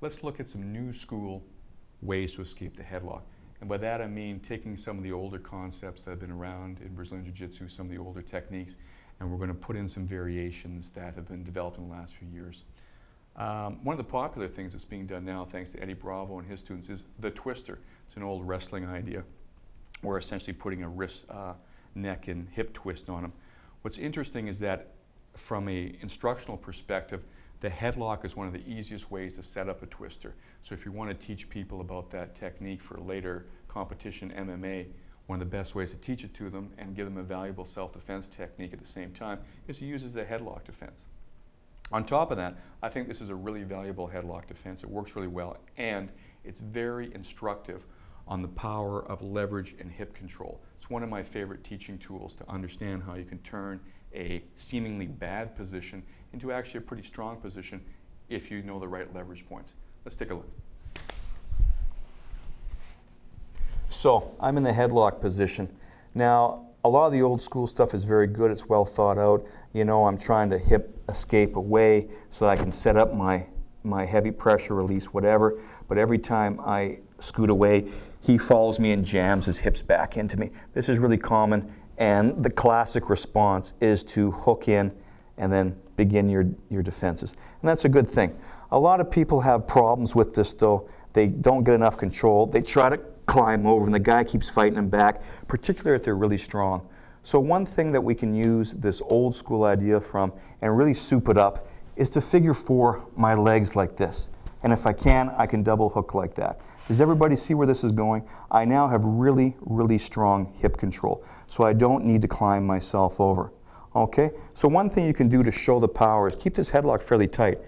let's look at some new school ways to escape the headlock. And by that I mean taking some of the older concepts that have been around in Brazilian Jiu-Jitsu, some of the older techniques, and we're going to put in some variations that have been developed in the last few years. One of the popular things that's being done now, thanks to Eddie Bravo and his students, is the twister. It's an old wrestling idea. We're essentially putting a wrist, neck, and hip twist on them. What's interesting is that from an instructional perspective, the headlock is one of the easiest ways to set up a twister. So if you want to teach people about that technique for later competition MMA, one of the best ways to teach it to them and give them a valuable self-defense technique at the same time is to use it as a headlock defense. On top of that, I think this is a really valuable headlock defense. It works really well, and it's very instructive on the power of leverage and hip control. It's one of my favorite teaching tools to understand how you can turn a seemingly bad position into actually a pretty strong position if you know the right leverage points. Let's take a look. So I'm in the headlock position. Now, a lot of the old school stuff is very good. It's well thought out. You know, I'm trying to hip escape away so that I can set up my heavy pressure release, whatever. But every time I scoot away, he follows me and jams his hips back into me. This is really common, and the classic response is to hook in and then begin your defenses. And that's a good thing. A lot of people have problems with this though. They don't get enough control. They try to climb over and the guy keeps fighting them back, particularly if they're really strong. So one thing that we can use this old school idea from and really soup it up is to figure four my legs like this. And if I can double hook like that. Does everybody see where this is going? I now have really, really strong hip control, so I don't need to climb myself over. Okay? So one thing you can do to show the power is keep this headlock fairly tight.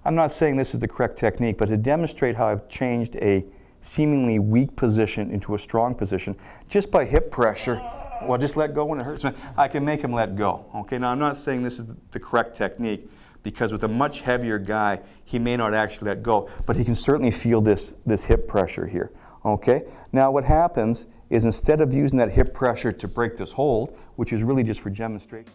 I'm not saying this is the correct technique, but to demonstrate how I've changed a seemingly weak position into a strong position just by hip pressure. Well, just let go when it hurts. I can make him let go. Okay? Now, I'm not saying this is the correct technique, because with a much heavier guy, he may not actually let go, but he can certainly feel this hip pressure here, okay? Now what happens is instead of using that hip pressure to break this hold, which is really just for demonstration,